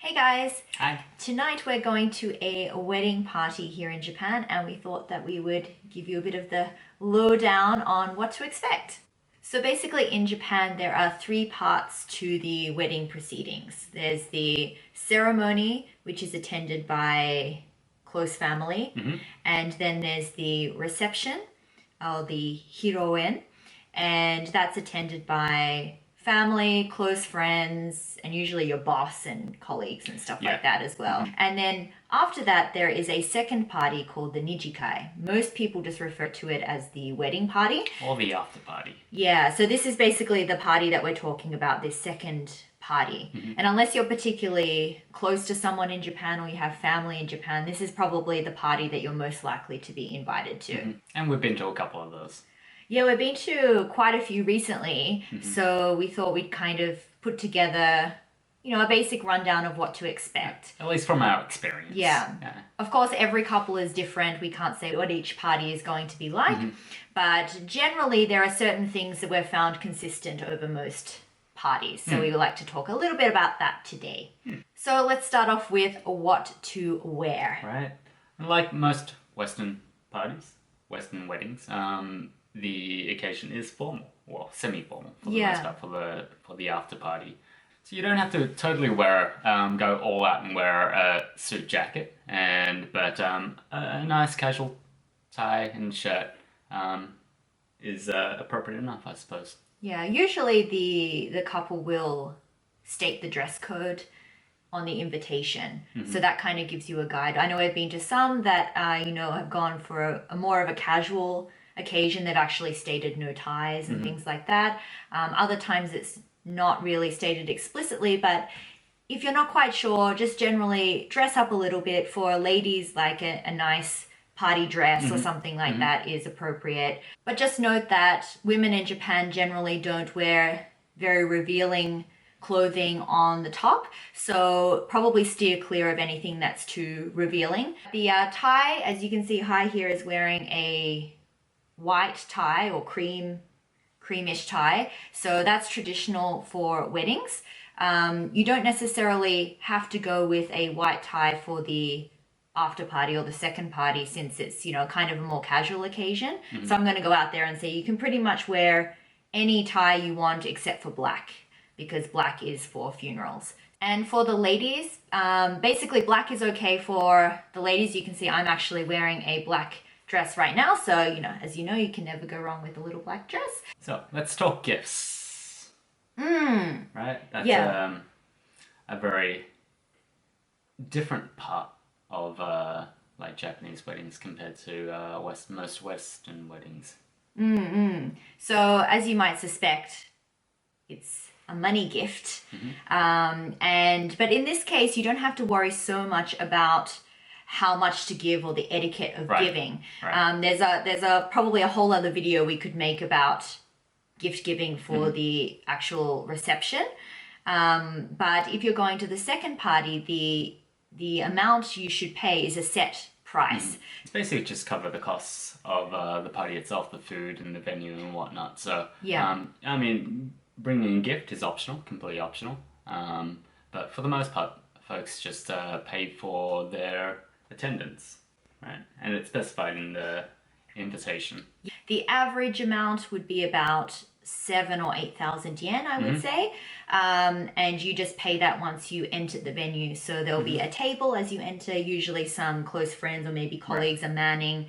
Hey guys! Hi. Tonight we're going to a wedding party here in Japan, and we thought that we would give you a bit of the lowdown on what to expect. So basically in Japan there are three parts to the wedding proceedings. There's the ceremony, which is attended by close family, and then there's the reception, or the hiroen, and that's attended by family, close friends, and usually your boss and colleagues and stuff like that as well. And then after that, there is a second party called the Nijikai. Most people just refer to it as the wedding party. Or the after party. Yeah, so this is basically the party that we're talking about, this second party. And unless you're particularly close to someone in Japan or you have family in Japan, this is probably the party that you're most likely to be invited to. And we've been to a couple of those. Yeah, we've been to quite a few recently, so we thought we'd kind of put together, a basic rundown of what to expect. At least from our experience. Yeah. Of course, every couple is different. We can't say what each party is going to be like, but generally there are certain things that we've found consistent over most parties. So we would like to talk a little bit about that today. So let's start off with what to wear. Right. And like most Western parties, Western weddings, the occasion is formal, well, semi-formal for the most part for the after party. So you don't have to totally go all out and wear a suit jacket, but a nice casual tie and shirt is appropriate enough, I suppose. Yeah, usually the couple will state the dress code on the invitation, so that kind of gives you a guide. I know I've been to some that have gone for a more of a casual occasion. They've actually stated no ties and things like that. Other times it's not really stated explicitly, but if you're not quite sure, just generally dress up a little bit. For ladies, like a nice party dress or something like that is appropriate. But just note that women in Japan generally don't wear very revealing clothing on the top, so probably steer clear of anything that's too revealing. The tie, as you can see, Hai here is wearing a white tie or creamish tie, so that's traditional for weddings. You don't necessarily have to go with a white tie for the after party or the second party, since it's kind of a more casual occasion. So I'm going to go out there and say you can pretty much wear any tie you want except for black, because black is for funerals. And for the ladies, basically black is okay for the ladies. You can see I'm actually wearing a black dress right now, so as you know, you can never go wrong with a little black dress. So let's talk gifts. Right? That's a very different part of like Japanese weddings compared to most Western weddings. So as you might suspect, it's a money gift, but in this case you don't have to worry so much about how much to give or the etiquette of giving. There's probably a whole other video we could make about gift giving for the actual reception, but if you're going to the second party, the amount you should pay is a set price. It's basically just cover the costs of the party itself, the food and the venue and whatnot. So I mean, bringing a gift is optional, completely optional, but for the most part folks just pay for their attendance, right? And it's specified in the invitation. The average amount would be about 7,000 or 8,000 yen, I would say, and you just pay that once you enter the venue. So there'll be a table as you enter. Usually some close friends or maybe colleagues are manning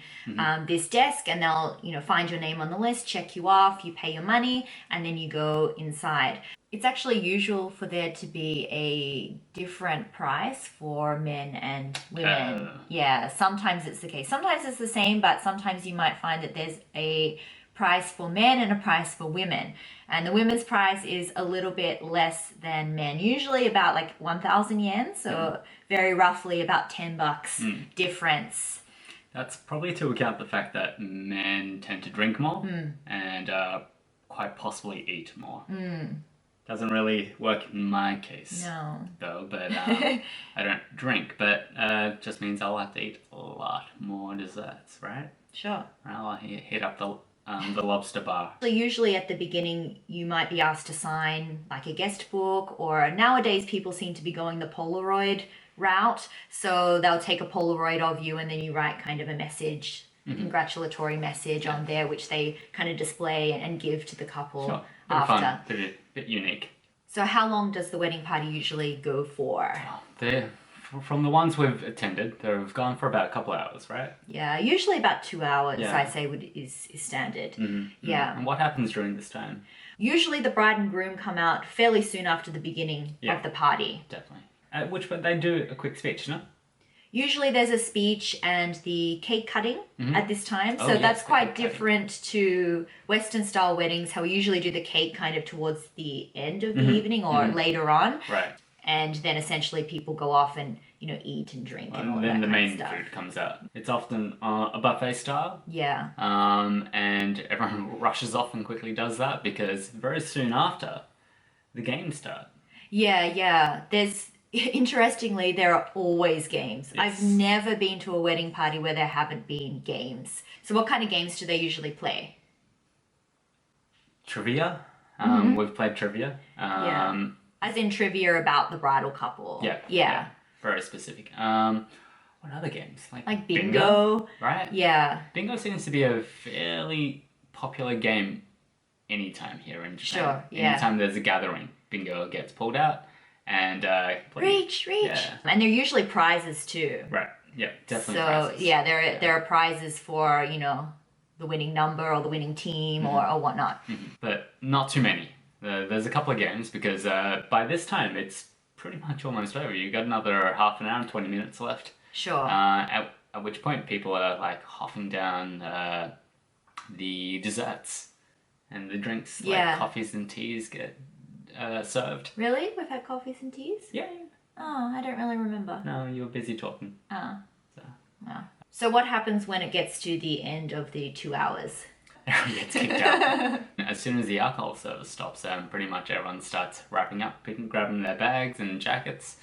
this desk, and they'll find your name on the list, check you off, you pay your money, and then you go inside. It's actually usual for there to be a different price for men and women. Yeah, sometimes it's the case. Sometimes it's the same, but sometimes you might find that there's a price for men and a price for women. And the women's price is a little bit less than men, usually about like 1,000 yen, so very roughly about $10 difference. That's probably to account the fact that men tend to drink more and quite possibly eat more. Doesn't really work in my case, though, but I don't drink, but just means I'll have to eat a lot more desserts, right? Sure. I'll hit up the the lobster bar. So usually at the beginning, you might be asked to sign like a guest book, or nowadays people seem to be going the Polaroid route. So they'll take a Polaroid of you and then you write kind of a message, a congratulatory message on there, which they kind of display and give to the couple Sure. after. Fun, bit unique. So how long does the wedding party usually go for? From the ones we've attended, they've gone for about a couple hours, right? Yeah, usually about 2 hours, Yeah. I say is standard. Yeah. And what happens during this time? Usually the bride and groom come out fairly soon after the beginning Yeah. of the party. Definitely. At which point they do a quick speech, no? Usually there's a speech and the cake cutting at this time. Oh, So yes, that's the quite cake cutting. different to Western style weddings, how we usually do the cake kind of towards the end of the evening or later on. Right. And then essentially people go off and, eat and drink and all And that then the kind of main stuff. food comes out. It's often a buffet style. Yeah. And everyone rushes off and quickly does that because very soon after, the games start. Yeah. Interestingly, there are always games. Yes. I've never been to a wedding party where there haven't been games. So what kind of games do they usually play? Trivia. We've played trivia. Yeah. As in trivia about the bridal couple. Yeah. Very specific. What other games? Like bingo. Right? Yeah. Bingo seems to be a fairly popular game anytime here in Japan. Sure, yeah. Anytime there's a gathering, bingo gets pulled out and played. Reach. Yeah. And there are usually prizes too. Right. Yeah, definitely So prizes. yeah, there are prizes for, the winning number or the winning team or whatnot. But not too many. There's a couple of games because by this time it's pretty much almost over. You got another half an hour and 20 minutes left. Sure. At which point people are like hopping down the desserts and the drinks, Yeah. like coffees and teas get served. Really? We've had coffees and teas? Yeah. Oh, I don't really remember. No, you were busy talking. Oh. So So what happens when it gets to the end of the 2 hours? everyone gets kicked out. As soon as the alcohol service stops, pretty much everyone starts wrapping up, grabbing their bags and jackets,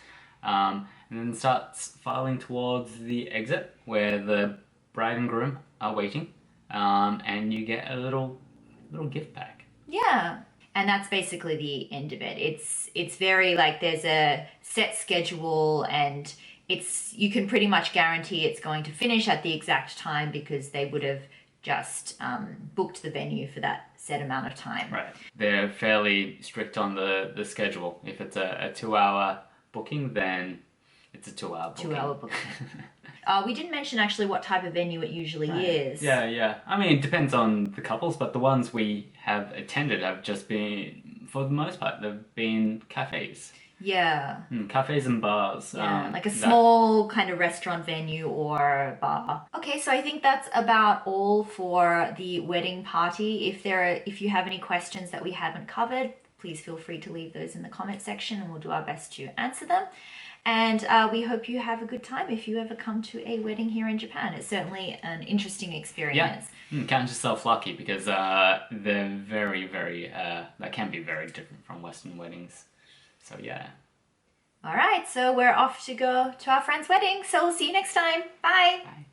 and then starts filing towards the exit where the bride and groom are waiting, and you get a little gift pack. Yeah. And that's basically the end of it. It's very like there's a set schedule and you can pretty much guarantee it's going to finish at the exact time because they would have just booked the venue for that set amount of time. Right. They're fairly strict on the schedule. If it's a 2-hour booking, then it's a 2-hour booking. 2-hour booking. We didn't mention actually what type of venue it usually is. Yeah. I mean, it depends on the couples, but the ones we have attended have just been, for the most part, they've been cafes. Yeah. Cafes and bars. Yeah, like a small kind of restaurant venue or bar. Okay, so I think that's about all for the wedding party. If you have any questions that we haven't covered, please feel free to leave those in the comment section and we'll do our best to answer them. And we hope you have a good time if you ever come to a wedding here in Japan. It's certainly an interesting experience. Yeah. Count yourself lucky because they're very, very, they can be very different from Western weddings. So yeah. All right, so we're off to go to our friend's wedding. So we'll see you next time. Bye. Bye.